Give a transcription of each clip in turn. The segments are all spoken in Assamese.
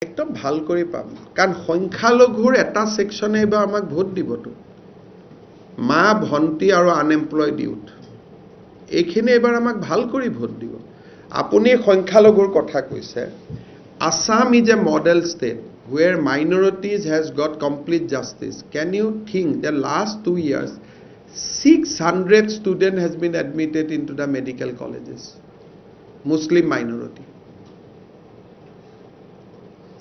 একদম ভাল কৰি পাম কাৰণ সংখ্যালঘুৰ এটা সেকশনে এবাৰ আমাক ভোট দিবতো মা ভন্টি আৰু আনএমপ্লয়েড ইউথ এইখিনি এবাৰ আমাক ভাল কৰি ভোট দিব আপুনি সংখ্যালঘুৰ কথা কৈছে Assam is a model state where minorities has got complete justice. Can you think the last 2 years 600 students has been admitted into the medical colleges, Muslim minority.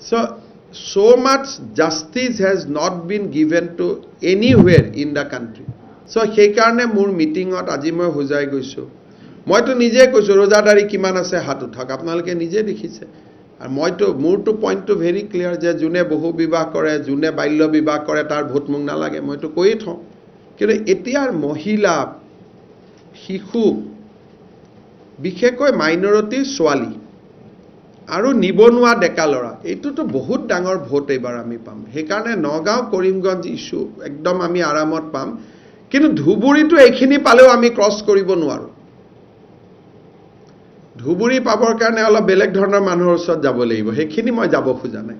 So much justice has not been given to anywhere in the country. So সেই কাৰণে মোৰ মিটিংত আজি মই হুজাই গৈছো মইতো নিজে কৈছো ৰোজাদাৰি কিমান আছে হাত উঠাক আপোনালোকে নিজে দেখিছে আৰ মইতো মোৰটো পইণ্টটো ভেৰি ক্লিয়াৰ যে যোনে বহু বিবাহ কৰে যোনে বাল্য বিবাহ কৰে তাৰ ভোট মোক নালাগে মইতো কৈয়ে থওঁ কিন্তু এতিয়াৰ মহিলা শিশু বিশেষকৈ মাইনৰিটি ছোৱালী আৰু নিবনুৱা ডেকা লৰা এইটোতো বহুত ডাঙৰ ভোট এবাৰ আমি পাম সেইকাৰণে নগাঁও কৰিমগঞ্জ ইস্যু একদম আমি আৰামত পাম কিন্তু ধুবুৰীটো এইখিনি পালেও আমি ক্ৰছ কৰিব নোৱাৰো ধুবুৰী পাবৰ কাৰণে অলপ বেলেগ ধৰণৰ মানুহৰ ওচৰত যাব লাগিব সেইখিনি মই যাব খোজা নাই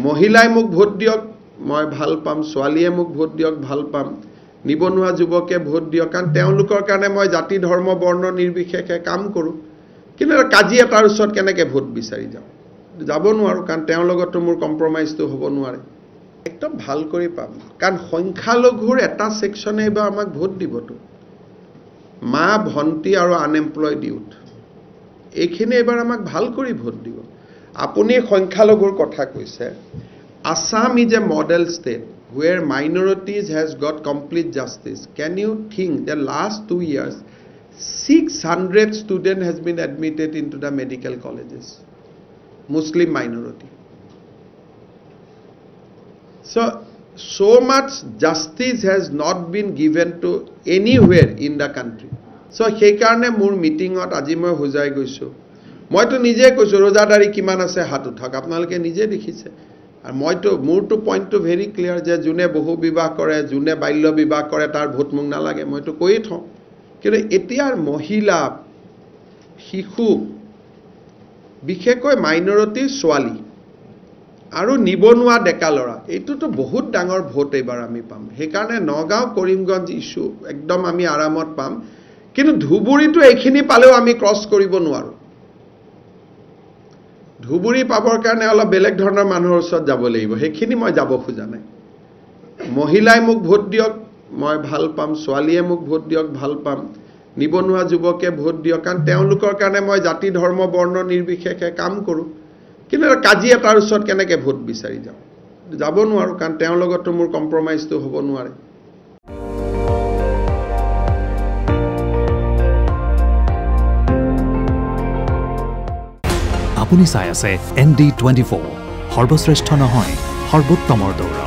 মহিলাই মোক ভোট দিয়ক মই ভাল পাম ছোৱালীয়ে মোক ভোট দিয়ক ভাল পাম নিবনুৱা যুৱকে ভোট দিয়ক কাৰণ তেওঁলোকৰ কাৰণে মই জাতি ধৰ্ম বৰ্ণ নিৰ্বিশেষে কাম কৰো কিন্তু কাজিয়া তাৰ ওচৰত কেনেকৈ ভোট বিচাৰি যাব নোৱাৰো কাৰণ তেওঁৰ লগতো মোৰ কম্প্ৰমাইজটো হ'ব নোৱাৰে একদম ভাল কৰি পাম কাৰণ সংখ্যালঘুৰ এটা সেকশনে এবাৰ আমাক ভোট দিবতো মা ভন্টি আৰু আনএমপ্লয়েড ইউথ এইখিনি এবাৰ আমাক ভাল কৰি ভোট দিব আপুনি সংখ্যালঘুৰ কথা কৈছে Assam is a model state where minorities has got complete justice. Can you think the last 2 years 600 students has been admitted into the medical colleges, Muslim minority. So much justice has not been given to anywhere in the country. So সেই কাৰণে মোৰ মিটিংত আজি মই হুজাই গৈছো মইতো নিজে কৈছো ৰোজাদাৰি কিমান আছে হাত উঠাক আপোনালোকে নিজে দেখিছে আৰ মইতো মোৰটো পইণ্টটো ভেৰি ক্লিয়াৰ যে যোনে বহু বিবাহ কৰে যোনে বাল্য বিবাহ কৰে তাৰ ভোট মোক নালাগে মইতো কৈয়ে থওঁ কিন্তু এতিয়াৰ মহিলা শিশু বিশেষকৈ মাইনৰিটি ছোৱালী আৰু নিবনুৱা ডেকা লৰা এইটোতো বহুত ডাঙৰ ভোট এবাৰ আমি পাম সেইকাৰণে নগাঁও কৰিমগঞ্জ ইস্যু একদম আমি আৰামত পাম কিন্তু ধুবুৰীটো এইখিনি পালেও আমি ক্ৰছ কৰিব নোৱাৰো ধুবুৰী পাবৰ কাৰণে অলপ বেলেগ ধৰণৰ মানুহৰ ওচৰত যাব লাগিব সেইখিনি মই যাব খোজা নাই মহিলাই মোক ভোট দিয়ক মই ভাল পাম ছোৱালীয়ে মোক ভোট দিয়ক ভাল পাম নিবনুৱা যুৱকে ভোট দিয়ক কাৰণ তেওঁলোকৰ কাৰণে মই জাতি ধৰ্ম বৰ্ণ নিৰ্বিশেষে কাম কৰো কিন্তু কাজিয়া তাৰ ওচৰত কেনেকৈ ভোট বিচাৰি যাব নোৱাৰো কাৰণ তেওঁৰ লগতো মোৰ কম্প্ৰমাইজটো হ'ব নোৱাৰে আপুনি চাই আছে ND24 সৰ্বশ্ৰেষ্ঠ নহয় সৰ্বোত্তমৰ দৌৰ